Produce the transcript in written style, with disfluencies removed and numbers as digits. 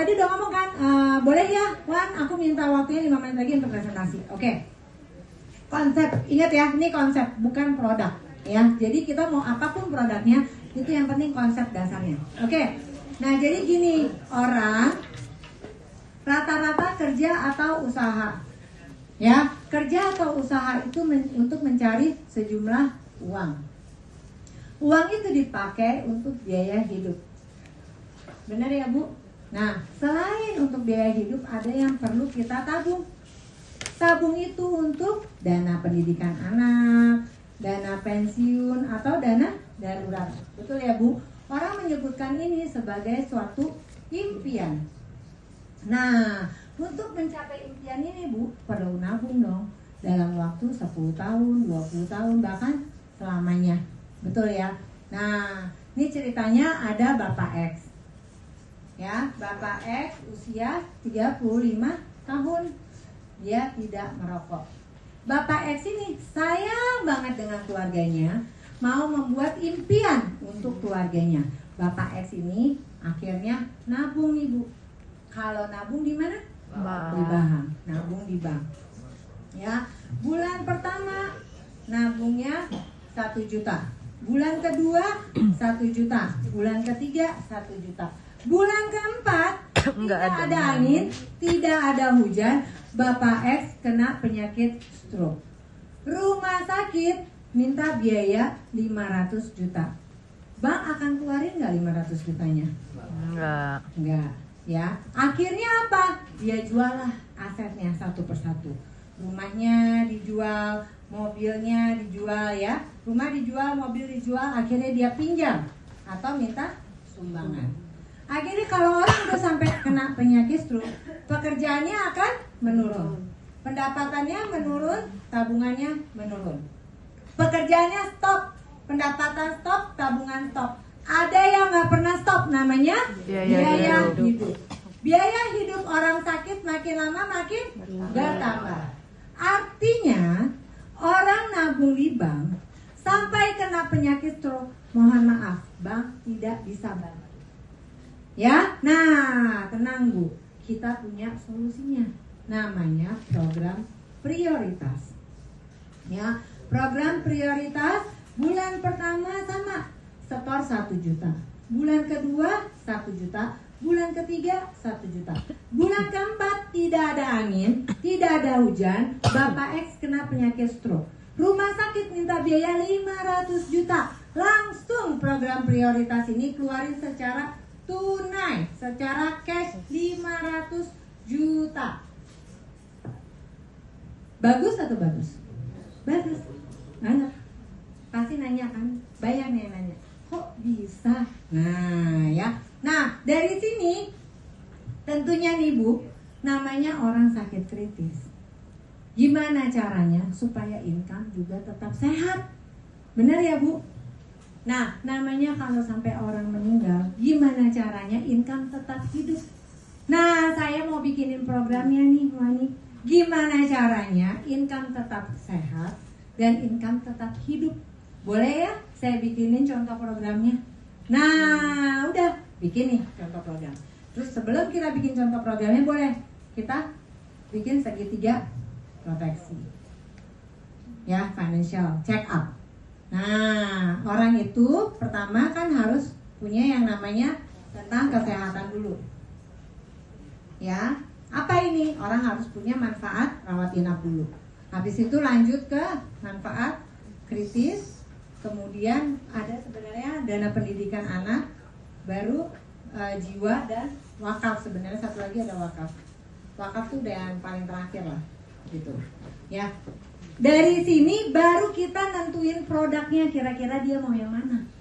tadi udah ngomong kan, boleh ya Wan, aku minta waktunya 5 menit lagi untuk presentasi. Oke. Konsep, ingat ya, ini konsep bukan produk ya. Jadi kita mau apapun produknya, itu yang penting konsep dasarnya. Oke. Nah jadi gini, orang rata-rata kerja atau usaha, ya kerja atau usaha itu untuk mencari sejumlah uang. Uang itu dipakai untuk biaya hidup. Benar ya Bu? Nah, selain untuk biaya hidup, ada yang perlu kita tabung. Tabung itu untuk dana pendidikan anak, dana pensiun, atau dana darurat. Betul ya Bu? Orang menyebutkan ini sebagai suatu impian. Nah, untuk mencapai impian ini Bu, perlu nabung dong. Dalam waktu 10 tahun, 20 tahun, bahkan selamanya. Betul ya? Nah, ini ceritanya ada Bapak X. Ya, Bapak X usia 35 tahun. Dia tidak merokok. Bapak X ini sayang banget dengan keluarganya, mau membuat impian untuk keluarganya. Bapak X ini akhirnya nabung Ibu. Kalau nabung di mana? Di bank. Nabung di bank. Ya, bulan pertama nabungnya 1 juta. Bulan kedua 1 juta. Bulan ketiga 1 juta. Bulan keempat tidak ada angin, tidak ada hujan, Bapak X kena penyakit stroke. Rumah sakit minta biaya 500 juta. Bank akan keluarin nggak 500 jutanya? Enggak. Ya, akhirnya apa? Dia jual lah asetnya satu persatu. Rumahnya dijual, mobilnya dijual ya. Rumah dijual, mobil dijual, akhirnya dia pinjam atau minta sumbangan. Akhirnya kalau orang udah sampai kena penyakit stroke, pekerjaannya akan menurun, pendapatannya menurun, tabungannya menurun. Pekerjaannya stop, pendapatan stop, tabungan stop. Ada yang nggak pernah stop, namanya biaya hidup. Biaya hidup orang sakit makin lama makin bertambah. Artinya orang nabung di bank sampai kena penyakit stroke, mohon maaf, bank tidak bisa bantu. Ya, nah tenang Bu, kita punya solusinya. Namanya program prioritas. Ya, program prioritas bulan pertama sama setor 1 juta. Bulan kedua 1 juta. Bulan ketiga 1 juta. Bulan keempat tidak ada angin, tidak ada hujan, Bapak X kena penyakit stroke. Rumah sakit minta biaya 500 juta. Langsung program prioritas ini keluarin secara tunai, secara cash 500 juta. Bagus atau bagus? Bagus. Anak pasti nanya kan, banyak nih yang nanya, kok bisa? Nah ya, nah dari sini tentunya nih Bu, namanya orang sakit kritis. Gimana caranya supaya income juga tetap sehat? Benar ya Bu? Nah, namanya kalau sampai orang meninggal, gimana caranya income tetap hidup? Nah, saya mau bikinin programnya nih, Wani. Gimana caranya income tetap sehat dan income tetap hidup? Boleh ya? Saya bikinin contoh programnya. Nah, udah bikin nih contoh program. Terus sebelum kita bikin contoh programnya, boleh kita bikin segitiga proteksi. Ya, financial check up. Nah, orang itu pertama kan harus punya yang namanya tentang kesehatan dulu. Ya, apa ini? Orang harus punya manfaat rawat inap dulu. Habis itu lanjut ke manfaat kritis. Kemudian ada sebenarnya dana pendidikan anak, baru jiwa dan wakaf. Sebenarnya satu lagi ada wakaf. Wakaf tuh udah yang paling terakhir lah, gitu. Ya. Dari sini baru kita nentuin produknya, kira-kira dia mau yang mana.